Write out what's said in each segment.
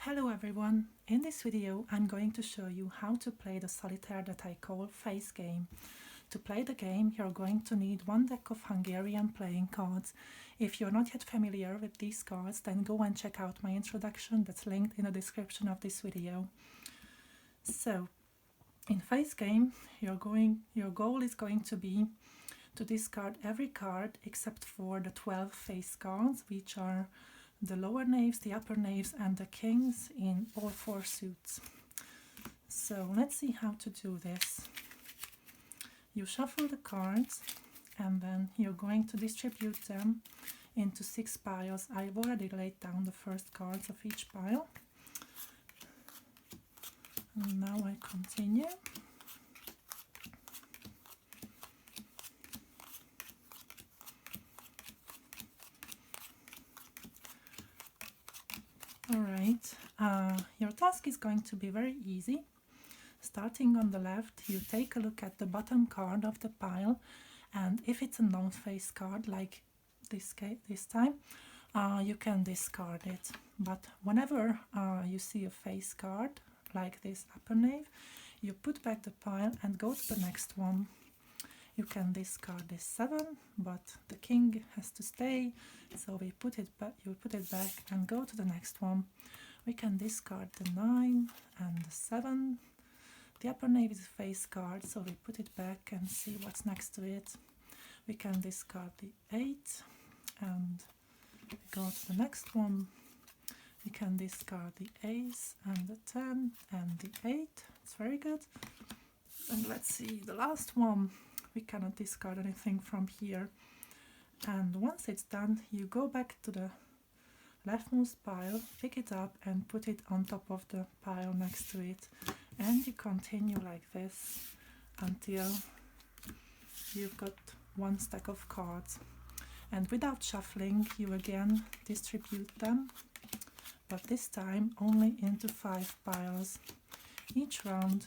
Hello everyone! In this video I'm going to show you how to play the solitaire that I call face game. To play the game you're going to need one deck of Hungarian playing cards. If you're not yet familiar with these cards, then go and check out my introduction that's linked in the description of this video. So, in face game your goal is going to be to discard every card except for the 12 face cards, which are the lower knaves, the upper knaves and the kings in all four suits. So let's see how to do this. You shuffle the cards and then you're going to distribute them into 6 piles. I've already laid down the first cards of each pile. And now I continue. Alright, your task is going to be very easy. Starting on the left, you take a look at the bottom card of the pile, and if it's a non-face card like this time, you can discard it. But whenever you see a face card like this upper knave, you put back the pile and go to the next one. You can discard this 7, but the king has to stay, so we put it back. You put it back and go to the next one. We can discard the 9 and the 7. The upper knave is a face card, so we put it back and see what's next to it. We can discard the 8 and go to the next one. We can discard the ace and the 10 and the 8. It's very good. And let's see the last one. We cannot discard anything from here. And once it's done, you go back to the leftmost pile, pick it up and put it on top of the pile next to it. And you continue like this until you've got one stack of cards. And without shuffling, you again distribute them, but this time only into 5 piles. Each round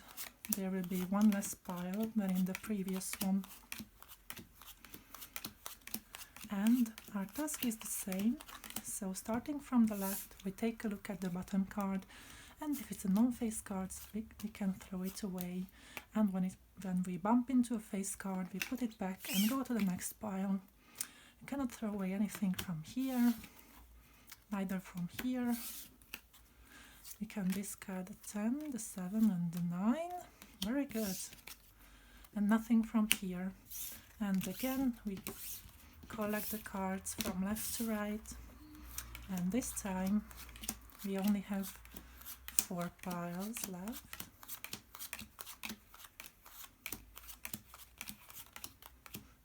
there will be one less pile than in the previous one. And our task is the same. So starting from the left, we take a look at the bottom card, and if it's a non-face card, we can throw it away. And when we bump into a face card, we put it back and go to the next pile. You cannot throw away anything from here, neither from here. We can discard the 10, the 7 and the 9. Very good. And nothing from here. And again we collect the cards from left to right. And this time we only have 4 piles left.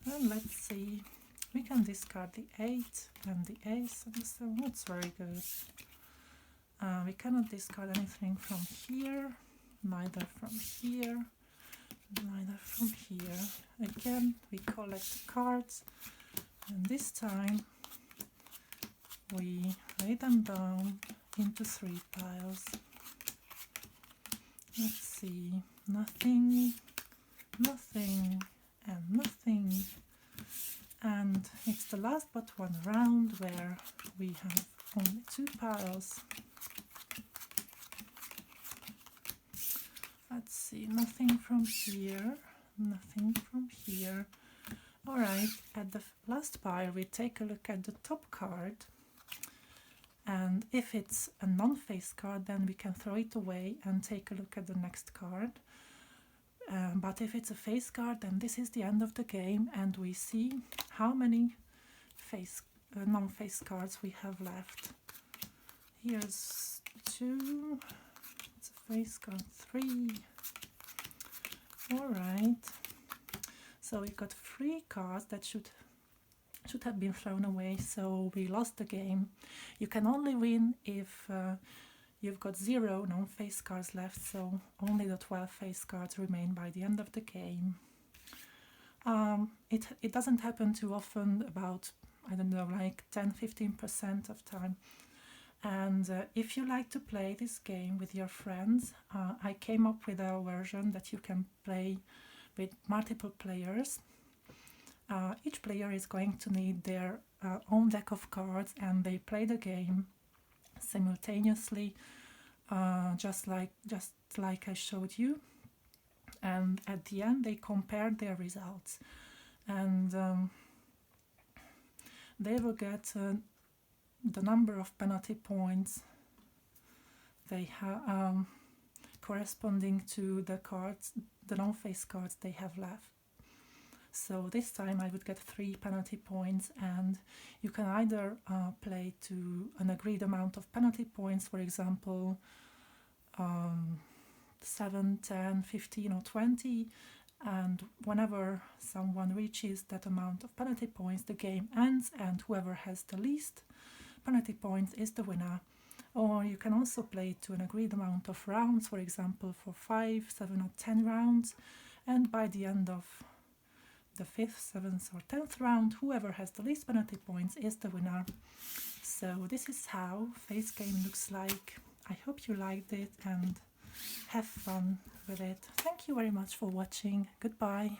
And let's see. We can discard the 8 and the ace and the 7. That's very good. We cannot discard anything from here, neither from here, neither from here. Again, we collect cards, and this time we lay them down into 3 piles. Let's see, nothing, nothing, and nothing. And it's the last but one round where we have only 2 piles. Let's see, nothing from here, nothing from here. Alright, at the last pile we take a look at the top card, and if it's a non-face card then we can throw it away and take a look at the next card. But if it's a face card then this is the end of the game, and we see how many non-face cards we have left. Here's 2. Face card 3. Alright, so we got 3 cards that should have been thrown away, so we lost the game. You can only win if you've got 0 non-face cards left, so only the 12 face cards remain by the end of the game. It doesn't happen too often, about, I don't know, like 10-15% of time. And if you like to play this game with your friends, I came up with a version that you can play with multiple players. Each player is going to need their own deck of cards, and they play the game simultaneously just like I showed you. And at the end they compared their results, and they will get the number of penalty points they have corresponding to the cards, the non-face cards they have left. So this time I would get 3 penalty points, and you can either play to an agreed amount of penalty points, for example 7, 10, 15 or 20, and whenever someone reaches that amount of penalty points the game ends, and whoever has the least penalty points is the winner. Or you can also play to an agreed amount of rounds, for example for 5, 7 or 10 rounds, and by the end of the 5th, 7th or 10th round, whoever has the least penalty points is the winner. So this is how face game looks like. I hope you liked it and have fun with it. Thank you very much for watching. Goodbye.